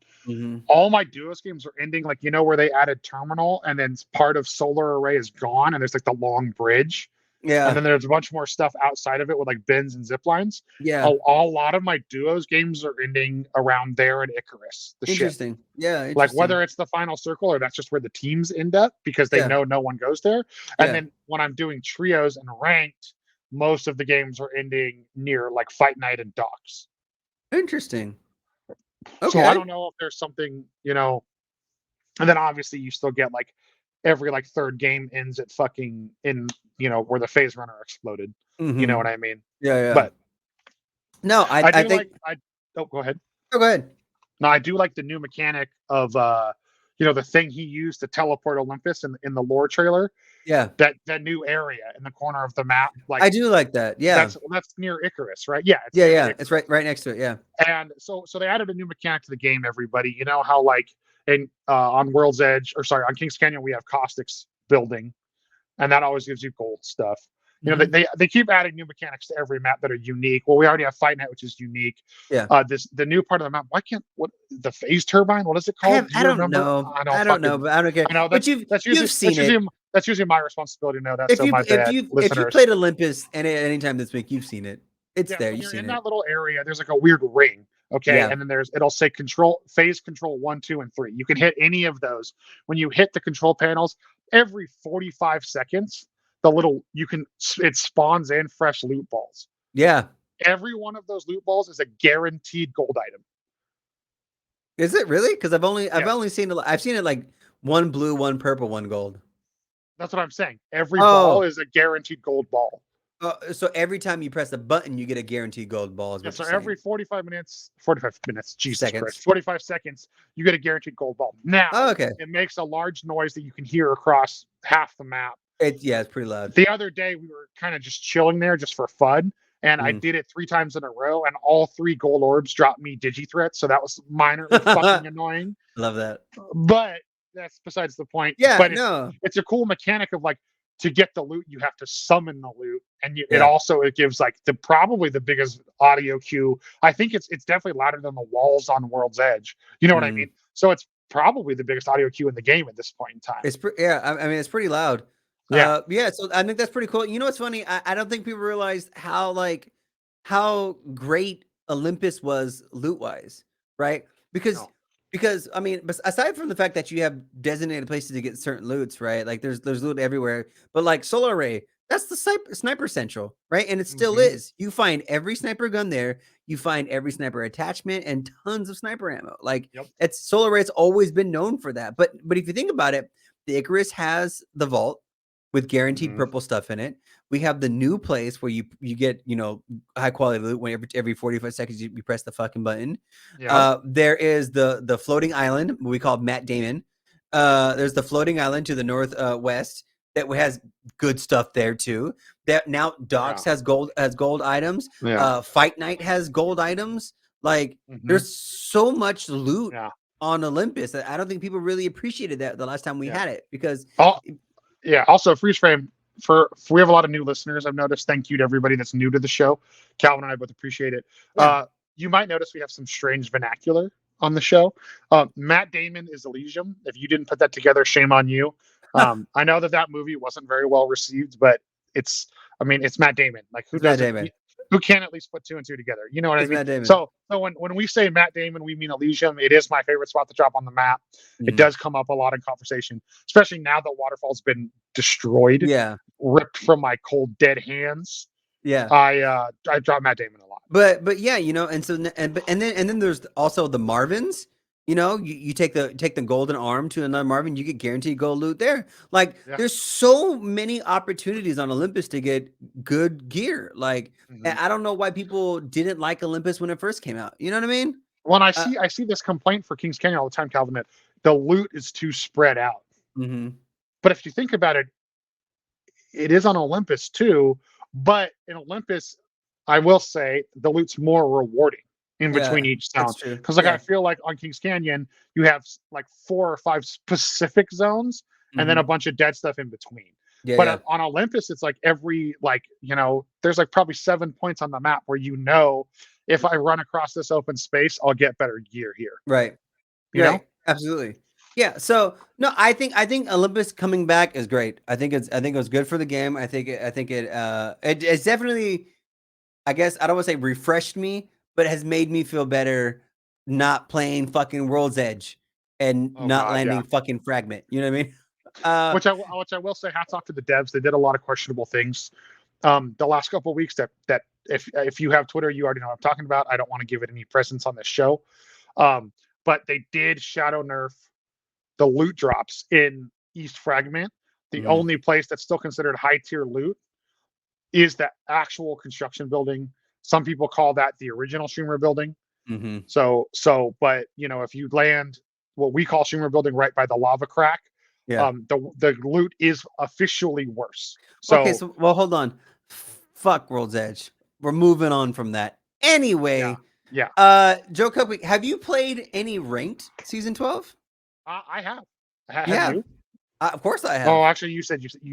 All my duos games are ending like where they added terminal and then part of solar array is gone and there's like the long bridge. Yeah. And then there's a bunch more stuff outside of it with like bins and zip lines. Yeah. A lot of my duos games are ending around there in Icarus. Interesting. Ship. Yeah. Interesting. Like whether it's the final circle or that's just where the teams end up because they know no one goes there. And then when I'm doing trios and ranked, most of the games are ending near like Fight Night and Docks. Interesting. Okay. So I don't know if there's something, and then obviously you still get like every like third game ends at fucking in, where the phase runner exploded. You know what I mean? Yeah. But no, I think go ahead. Oh, go ahead. No, I do like the new mechanic of the thing he used to teleport Olympus in the lore trailer. Yeah. That new area in the corner of the map. Like I do like that. Yeah. That's near Icarus, right? Yeah. It's right next to it. Yeah. And so they added a new mechanic to the game, everybody. You know how like on World's Edge, on Kings Canyon, we have Caustic's building, and that always gives you gold stuff. You know, they keep adding new mechanics to every map that are unique. Well, we already have Fight Night, which is unique. Yeah. The new part of the map. Why can't what the phase turbine? What is it called? Do I you don't remember? know. I don't I don't know, fucking. but I don't care. I know But you've seen it. that's usually my responsibility to know that. If So you my bad, if you listeners. played Olympus any time this week, you've seen it. It's Yeah, there. so when You've you're seen in it. that little area, there's like a weird ring. Okay, Yeah. and then it'll say phase control 1, 2, and 3. You can hit any of those. When you hit the control panels, every 45 seconds, it spawns in fresh loot balls. Yeah. Every one of those loot balls is a guaranteed gold item. Is it really? Because I've only Yes, seen it. I've seen it like one blue, one purple, one gold. that's what I'm saying. Every ball Oh, is a guaranteed gold ball. so every time you press a button, you get a guaranteed gold ball. Is Yeah, what so you're every saying? 45 minutes, Jesus Christ, Seconds. 45 seconds, you get a guaranteed gold ball. Now, Oh, okay. it makes a large noise that you can hear across half the map. It's pretty loud. The other day, we were kind of just chilling there just for fun, and I did it 3 times in a row, and all 3 gold orbs dropped me Digi-threats, so that was minorly fucking annoying. Love that. But that's besides the point. Yeah. But No. it's a cool mechanic of like, to get the loot, you have to summon the loot, and Yeah. it gives like probably the biggest audio cue. I think it's definitely louder than the walls on World's Edge. You know what I mean? So it's probably the biggest audio cue in the game at this point in time. Yeah. I mean, it's pretty loud. Yeah. Yeah. So I think that's pretty cool. You know what's funny? I don't think people realized how great Olympus was loot wise, right? Because No. I mean, aside from the fact that you have designated places to get certain loots, right? Like there's loot everywhere, but like Solar Array, that's the sniper central, right? And it still is. You find every sniper gun there. You find every sniper attachment and tons of sniper ammo. Like it's Solar Array's always been known for that. But if you think about it, the Icarus has the vault with guaranteed purple stuff in it. We have the new place where you get, high quality loot when every 45 seconds you press the fucking button. There is the floating island we call Matt Damon. There's the floating island to the northwest that has good stuff there too. That now Docks has gold items. Fight Night has gold items. Like there's so much loot on Olympus that I don't think people really appreciated that the last time we had it because also freeze frame we have a lot of new listeners. I've noticed. Thank you to everybody that's new to the show. Calvin and I both appreciate it. You might notice we have some strange vernacular on the show. Matt Damon is Elysium. If you didn't put that together, shame on you. I know that movie wasn't very well received, but it's Matt Damon. Like who doesn't? Who can at least put 2 and 2 together? You know what I mean? So when we say Matt Damon, we mean Elysium. It is my favorite spot to drop on the map. It does come up a lot in conversation, especially now that Waterfall's been destroyed, ripped from my cold dead hands. I drop Matt Damon a lot. But yeah, and so and then there's also the Marvins. You take the golden arm to another Marvin, you get guaranteed gold loot there. Like there's so many opportunities on Olympus to get good gear. Like I don't know why people didn't like Olympus when it first came out. You know what I mean? Well, I see this complaint for Kings Canyon all the time, Calvin, that the loot is too spread out. But if you think about it, it is on Olympus too. But in Olympus, I will say the loot's more rewarding in between each zone. Because I feel like on Kings Canyon, you have like 4 or 5 specific zones and then a bunch of dead stuff in between. But on Olympus, it's like there's like probably 7 points on the map where if I run across this open space, I'll get better gear here. Right. You know? Absolutely. Yeah. So no, I think Olympus coming back is great. I think it was good for the game. I think it's definitely, I guess I don't want to say refreshed me, but it has made me feel better not playing fucking World's Edge and landing fucking Fragment. You know what I mean? Which I will say, hats off to the devs. They did a lot of questionable things the last couple of weeks that if you have Twitter, you already know what I'm talking about. I don't want to give it any presence on this show. But they did shadow nerf the loot drops in East Fragment. The only place that's still considered high tier loot is the actual construction building. Some people call that the original Schumer building. But if you land what we call Schumer building right by the lava crack, the loot is officially worse. So well, hold on. Fuck World's Edge. We're moving on from that. Anyway, JoelCupcake, have you played any ranked season 12? I have. Have you? Of course I Oh, have. actually, you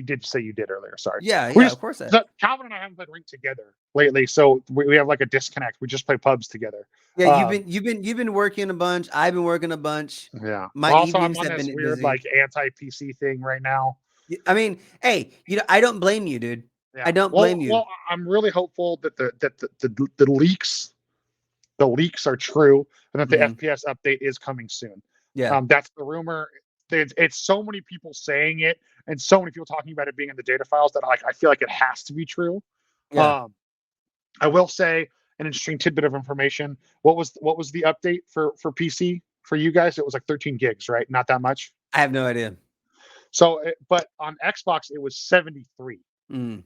did say you did earlier. Sorry. Yeah, We yeah, just of course I have. Calvin and I haven't played Ranked together lately, so we have like a disconnect. We just play pubs together. Yeah, Um, you've been working a bunch. I've been working a bunch. yeah. My Also, I'm evenings on have this been weird busy. like anti-PC thing right now. I mean, hey, I don't blame you, dude. Yeah. I don't blame you. I'm really hopeful that the leaks are true and that the Hmm. FPS update is coming soon. Yeah, That's the rumor. It's so many people saying it and so many people talking about it being in the data files that I feel like it has to be true. yeah. Um, I will say an interesting tidbit of information. What was the update for PC for you guys? It was like 13 gigs, right? Not that much. I have no idea. So, but on Xbox it was 73, Mm.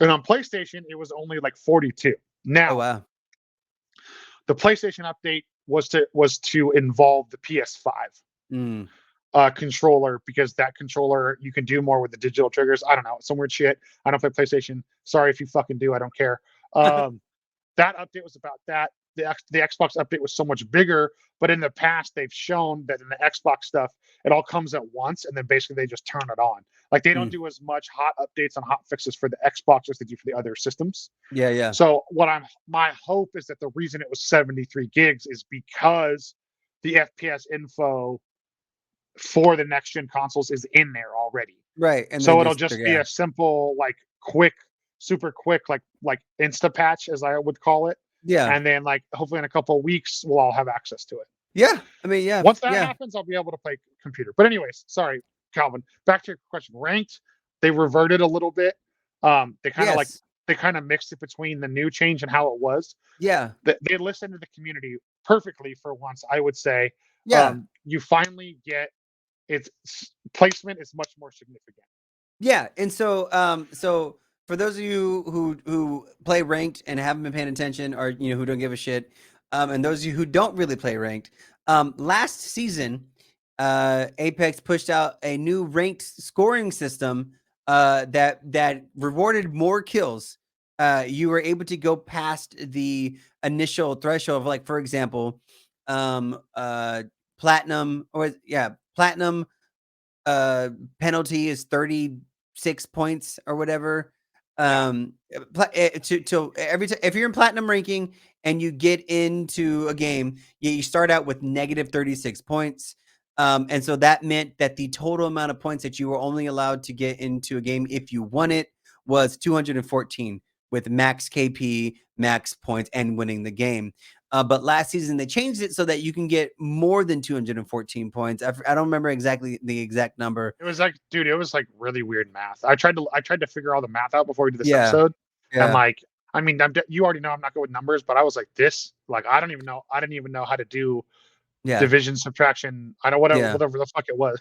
and on PlayStation it was only like 42. Oh Now, wow. the PlayStation update was to involve the PS5 Mm. controller, because that controller you can do more with the digital triggers. I don't know, some weird shit. I don't play PlayStation. Sorry if you fucking do. I don't care. Um, that update was about that. The Xbox update was so much bigger, but in the past they've shown that in the Xbox stuff, it all comes at once, and then basically they just turn it on. Like they don't Mm. do as much hot updates and hot fixes for the Xbox as they do for the other systems. Yeah, yeah. So my hope is that the reason it was 73 gigs is because the FPS info for the next gen consoles is in there already. Right, and then So it'll just just be yeah, a simple, like quick, super quick, like insta patch, as I would call it. yeah, And then like hopefully in a couple of weeks we'll all have access to it. yeah. I mean, yeah, Once that yeah. happens, I'll be able to play computer. But anyways, sorry, Calvin. Back to your question. Ranked, they reverted a little bit. They kind of like Yes, they kind of mixed it between the new change and how it was. yeah, They listened to the community perfectly for once, I would say. yeah. You finally get its placement is much more significant. Yeah, and so for those of you who play ranked and haven't been paying attention, or who don't give a shit, and those of you who don't really play ranked, last season, Apex pushed out a new ranked scoring system that rewarded more kills. You were able to go past the initial threshold of, like, for example, platinum, or yeah, platinum penalty is 36 points or whatever. Yeah. To every time, if you're in platinum ranking and you get into a game, you start out with negative 36 points. And so that meant that the total amount of points that you were only allowed to get into a game if you won it was 214, with max KP, max points, and winning the game. But last season they changed it so that you can get more than 214 points. I don't remember exactly the exact number. It was like, dude, it was like really weird math. I tried to figure all the math out before we did this Yeah, episode, and yeah, like, I mean, you already know I'm not good with numbers, but I was like, this, like, I don't even know. I didn't even know how to do yeah, division, subtraction. I know whatever yeah. whatever the fuck it was.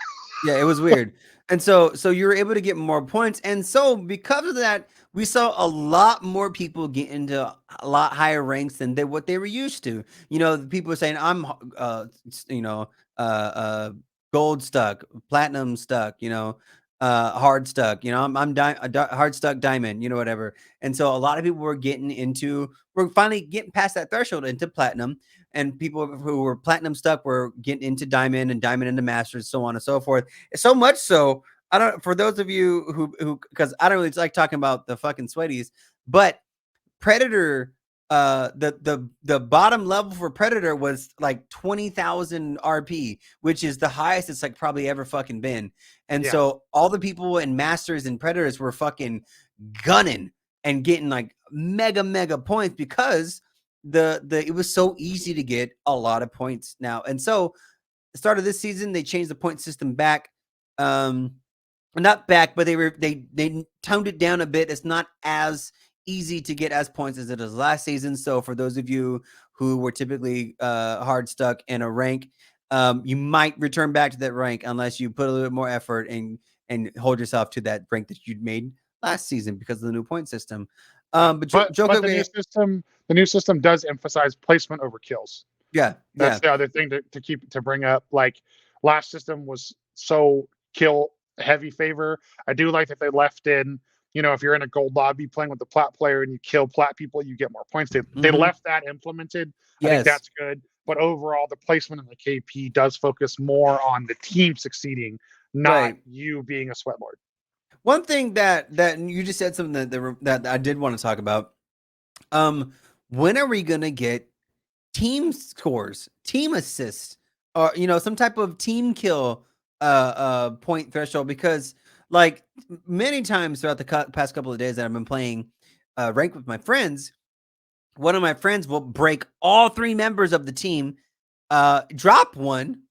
Yeah, it was weird. And so you were able to get more points. And so because of that, we saw a lot more people get into a lot higher ranks than what they were used to. The people were saying, I'm uh uh gold stuck, platinum stuck, hard stuck, hard stuck diamond, whatever. And so a lot of people we're finally getting past that threshold into platinum, and people who were platinum stuck were getting into diamond, and diamond into masters, so on and so forth. So much so, I don't. For those of you who, because I don't really like talking about the fucking sweaties, but Predator, the bottom level for Predator was like 20,000 RP, which is the highest it's like probably ever fucking been. And Yeah, so all the people in Masters and Predators were fucking gunning and getting like mega points, because the it was so easy to get a lot of points now. And so the start of this season, they changed the point system back. Um, Not back, but they toned it down a bit. It's not as easy to get as points as it is last season. So for those of you who were typically hard stuck in a rank, you might return back to that rank unless you put a little bit more effort and hold yourself to that rank that you'd made last season because of the new point system. yeah. But But Joker, the new system does emphasize placement over kills. yeah, That's yeah, the other thing to bring up. Like, last system was so kill heavy favor. I do like that they left in, if you're in a gold lobby playing with the plat player and you kill plat people, you get more points. They hmm, left that implemented. I think yes, that's good. But overall, the placement in the KP does focus more on the team succeeding not you being a sweat lord. One thing that you just said something that I did want to talk about. When are we gonna get team scores, team assists, or some type of team kill point threshold? Because like many times throughout the past couple of days that I've been playing rank with my friends, one of my friends will break all 3 members of the team, drop one,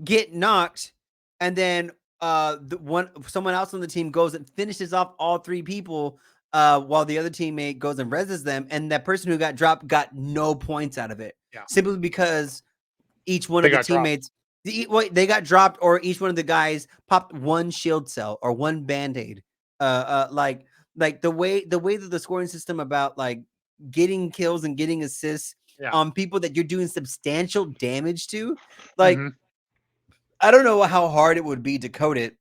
get knocked, and then someone else on the team goes and finishes off all 3 people, while the other teammate goes and reses them, and that person who got dropped got no points out of it, simply because each one of the teammates they got dropped, or each one of the guys popped 1 shield cell or 1 band-aid. Like the way that the scoring system about like getting kills and getting assists on people that you're doing substantial damage to, like I don't know how hard it would be to code it,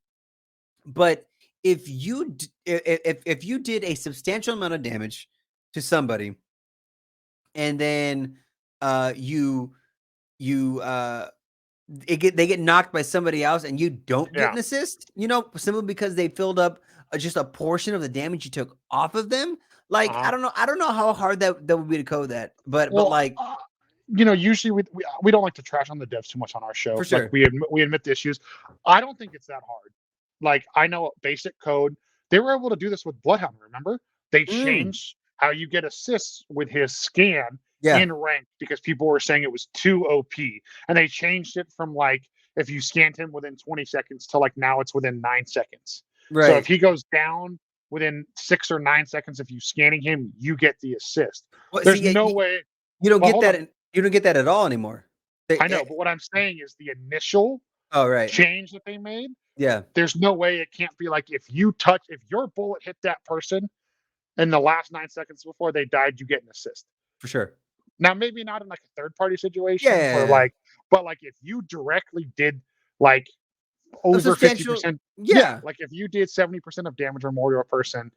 but if you if you did a substantial amount of damage to somebody, and then they get knocked by somebody else, and you don't get an assist, simply because they filled up just a portion of the damage you took off of them. Like I don't know how hard that would be to code that, but like. Usually we don't like to trash on the devs too much on our show. For sure. Like we admit the issues. I don't think it's that hard. Like I know basic code. They were able to do this with Bloodhound. Remember, they changed how you get assists with his scan in rank because people were saying it was too OP, and they changed it from like if you scanned him within 20 seconds to like now it's within 9 seconds. Right. So if he goes down within 6 or 9 seconds, if you scanning him, you get the assist. Well, There's no way you don't get that. You don't get that at all anymore. I know, but what I'm saying is the initial change that they made. Yeah. There's no way it can't be like if your bullet hit that person in the last 9 seconds before they died, you get an assist. For sure. Now, maybe not in like a third party situation, but like if you directly did like over 50%, like if you did 70% of damage or more to a person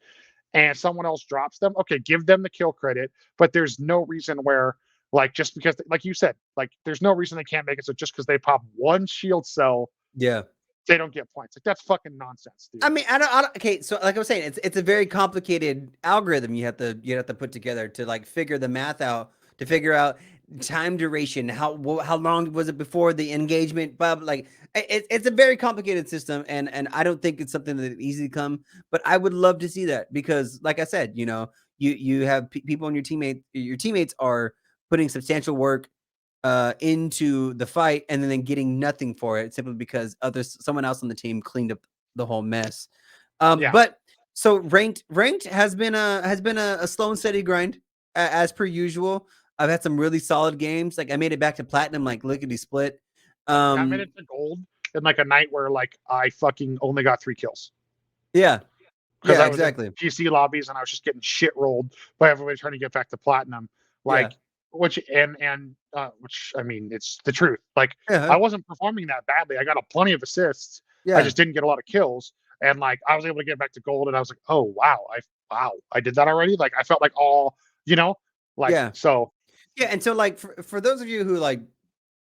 and someone else drops them, okay, give them the kill credit, but there's no reason where like just because like you said, like there's no reason they can't make it so just because they pop 1 shield cell, they don't get points. Like that's fucking nonsense, dude. I mean, I don't okay, so like I was saying, it's a very complicated algorithm you have to put together to like figure the math out, to figure out time duration, how long was it before the engagement, but like it's a very complicated system, and I don't think it's something that easy to come, but I would love to see that, because like I said, you have people on your teammates are putting substantial work into the fight, and then getting nothing for it simply because someone else on the team cleaned up the whole mess. But so ranked has been a slow and steady grind, as per usual. I've had some really solid games. Like I made it back to platinum, like lickety split. I made it to gold in like a night where like I fucking only got 3 kills. Yeah. Because I was in PC lobbies and I was just getting shit rolled by everybody trying to get back to platinum. Like which I mean, it's the truth. Like I wasn't performing that badly. I got plenty of assists. I just didn't get a lot of kills. And like I was able to get back to gold, and I was like, oh wow, I did that already. Like I felt like so. Yeah, and so like for those of you who like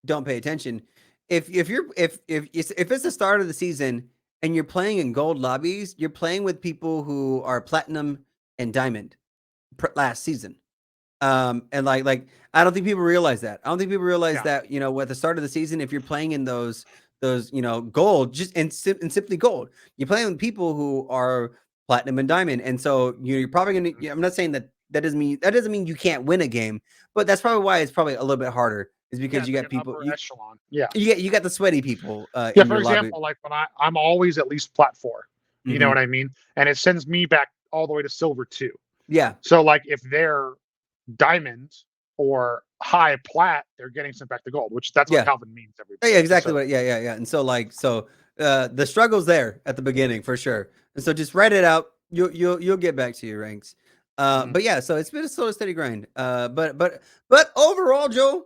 don't pay attention, if it's the start of the season and you're playing in gold lobbies, you're playing with people who are platinum and diamond last season. And like I don't think people realize that. I don't think people realize that, at the start of the season, if you're playing in those gold, just and simply gold, you're playing with people who are platinum and diamond, and so you're probably gonna. I'm not saying that doesn't mean you can't win a game, but that's probably why it's probably a little bit harder, is because you got people. Echelon. You got the sweaty people. For example, like when I'm always at least plat 4. You know what I mean? And it sends me back all the way to silver 2. Yeah. So like if they're diamond or high plat, they're getting sent back to gold, which that's what CowVan means every day. Yeah, exactly. And so the struggle's there at the beginning for sure, and so just write it out. You'll get back to your ranks. But yeah, so it's been a slow, steady grind. But overall, Joe,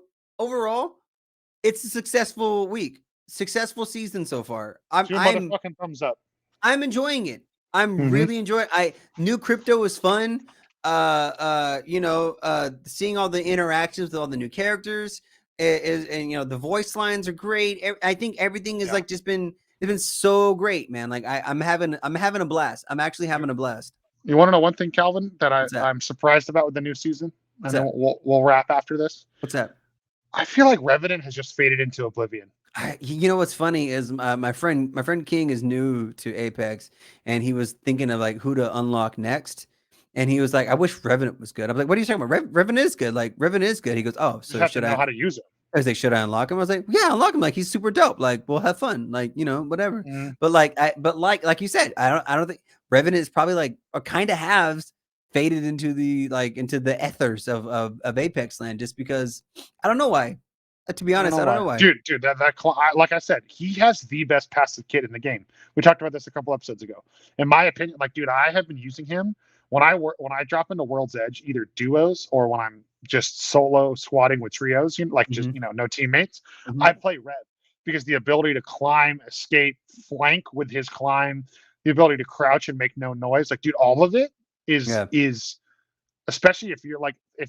it's a successful week, successful season so far. I'm motherfucking thumbs up. I'm enjoying it. I'm really enjoying. New crypto was fun. Seeing all the interactions with all the new characters and the voice lines are great. I think everything is like just been It's been so great, man. Like I'm having a blast. I'm actually having a blast. You want to know one thing, Calvin, that What's that? I'm surprised about with the new season? What's And then that? we'll wrap after this. What's that? I feel like Revenant has just faded into oblivion. You know what's funny is my friend King is new to Apex, and he was thinking of like who to unlock next, and he was like, "I wish Revenant was good." I'm like, "What are you talking about? Revenant is good. Like Revenant is good." He goes, "Oh, You so have to should know I?" how to use it. I was like, "Should I unlock him?" I was like, "Yeah, unlock him. Like he's super dope. Like we'll have fun. Like whatever." Mm. But like you said, I don't think Revenant is probably like or kind of has faded into the ethers of Apex Land just because I don't know why. To be I don't honest, know I don't why, know why. dude. Like I said, he has the best passive kit in the game. We talked about this a couple episodes ago. In my opinion, like, dude, I have been using him when I drop into World's Edge, either duos or when I'm just solo squatting with trios, just Mhm, no teammates. I mhm. play Rev because the ability to climb, escape, flank with his climb, the ability to crouch and make no noise, like, dude, all of it is Yeah. is especially if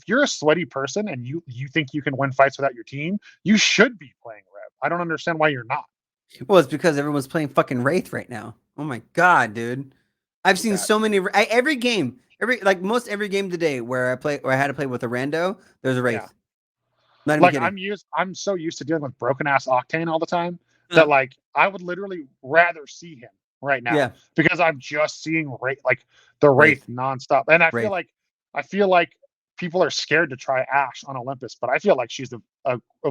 you're a sweaty person and you think you can win fights without your team, you should be playing Rev. I don't understand why you're not. Well, it's because everyone's playing fucking Wraith right now. Oh my god, dude. I've seen That so many every game, most every game today where I had to play with a rando, there's a Yeah. Wraith. Not even Like kidding. I'm so used to dealing with broken ass Octane all the time that Uh, like I would literally rather see him right now yeah, because I'm just seeing the Wraith Wraith, nonstop. And Wraith. I feel like people are scared to try Ash on Olympus, but I feel like she's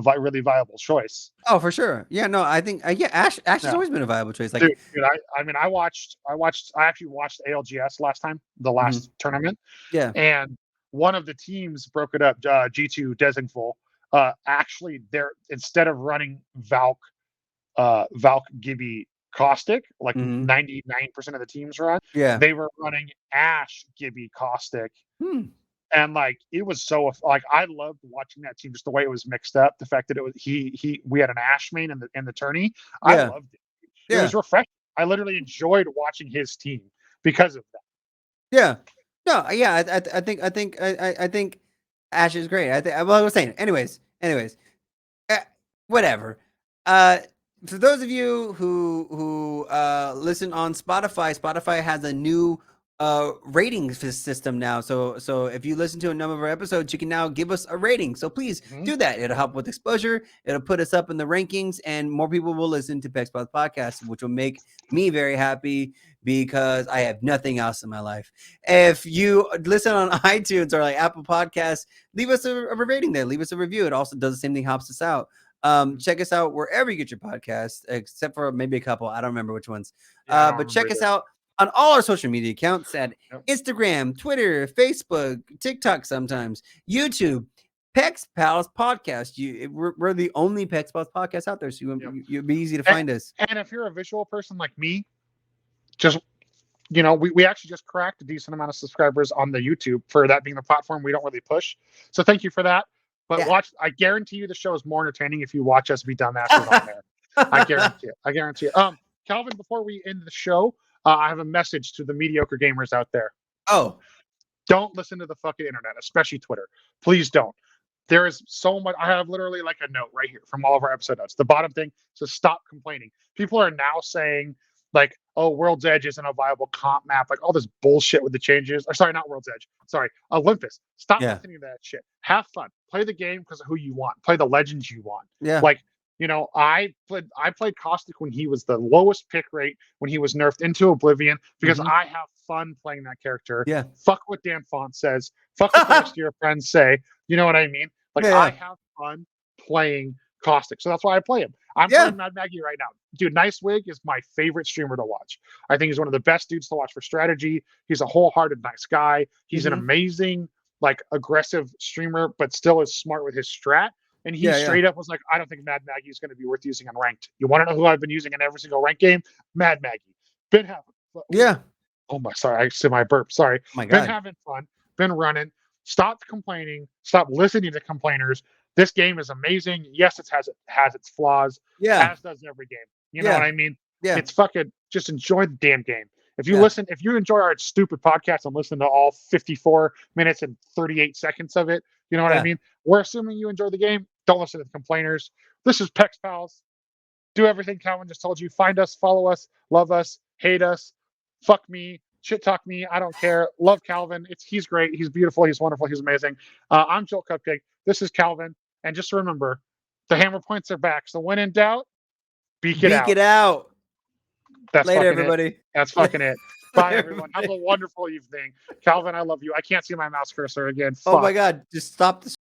really viable choice. Oh, for sure. Yeah, no, I think yeah, Ash has Yeah. always been a viable choice. Dude, Like, I actually watched ALGS last time, the mhm, last tournament, yeah. and one of the teams broke it up. G2 Desinful. Actually, they're instead of running Valk Gibby Caustic, like Mhm. 99% of the teams run, Yeah. they were running Ash Gibby Caustic, Hmm. and like it was so like I loved watching that team just the way it was mixed up. The fact that it was he we had an Ash main in the tourney, I Yeah. loved it. It was Yeah. refreshing. I literally enjoyed watching his team because of that. Yeah. No, yeah, I think Ash is great. Well, I was saying. Anyways, Eh, whatever. Uh, for those of you who listen on Spotify, Spotify has a new rating system now. So if you listen to a number of our episodes, you can now give us a rating. So please Mhm. do that. It'll help with exposure. It'll put us up in the rankings, and more people will listen to Pexpod Podcast, which will make me very happy because I have nothing else in my life. If you listen on iTunes or like Apple Podcasts, leave us a rating there. Leave us a review. It also does the same thing, helps us out. Check us out wherever you get your podcasts, except for maybe a couple. I don't remember which ones. Yeah, I don't But remember check us either. out on all our social media accounts at Yep. Instagram, Twitter, Facebook, TikTok, sometimes YouTube. Pex Pals Podcast. We're the only Pex Pals podcast out there, so Yep. you'd be easy to And, find us. and if you're a visual person like me, just we actually just cracked a decent amount of subscribers on the YouTube for that being the platform we don't really push. So thank you for that. But Yeah. I guarantee you the show is more entertaining if you watch us be dumbasses on there. I guarantee it. I guarantee it. Calvin, before we end the show, I have a message to the mediocre gamers out there. Oh, Don't listen to the fucking internet, especially Twitter. Please don't. There is so much. I have literally like a note right here from all of our episode notes. The bottom thing says stop complaining. People are now saying like, oh, World's Edge isn't a viable comp map, like all this bullshit with the changes. Or sorry, not World's Edge. Sorry, Olympus. Stop yeah, listening to that shit. Have fun. Play the game because of who you want. Play the legends you want. yeah. Like, I played Caustic when he was the lowest pick rate, when he was nerfed into oblivion, because Mhm. I have fun playing that character. Yeah. Fuck what Dan Font says. Fuck what the rest of your friends say. You know what I mean? Like Yeah, I yeah. have fun playing Caustic, so that's why I play him. I'm Yeah. playing Mad Maggie right now, dude. Nice Wig is my favorite streamer to watch. I think he's one of the best dudes to watch for strategy. He's a wholehearted nice guy. He's an Mhm. amazing, like aggressive streamer, but still is smart with his strat. And he Yeah, yeah. straight up was like, I don't think Mad Maggie is going to be worth using on ranked. You want to know who I've been using in every single ranked game? Mad Maggie. Been having. Yeah. Oh my, sorry, I said my burp. Sorry. Oh my Been god. having fun. Been running. Stop complaining. Stop listening to complainers. This game is amazing. Yes, it has its flaws, Yeah. as does every game. You know what Yeah. I mean? Yeah. It's fucking just enjoy the damn game. Yeah. If you enjoy our stupid podcast and listen to all 54 minutes and 38 seconds of it, you know what I Yeah. mean? We're assuming you enjoy the game. Don't listen to the complainers. This is Pex Pals. do everything Calvin just told you. Find us, follow us, love us, hate us, fuck me, shit talk me. I don't care. Love Calvin. He's great. He's beautiful. He's wonderful. He's amazing. I'm JoelCupcake. This is Calvin. And just remember, the hammer points are back. So when in doubt, beak it out. Beak it out. That's Later, fucking everybody. it. That's fucking it. Bye, everyone. Have a wonderful evening. Calvin, I love you. I can't see my mouse cursor again. Fuck. Oh my God. Just stop the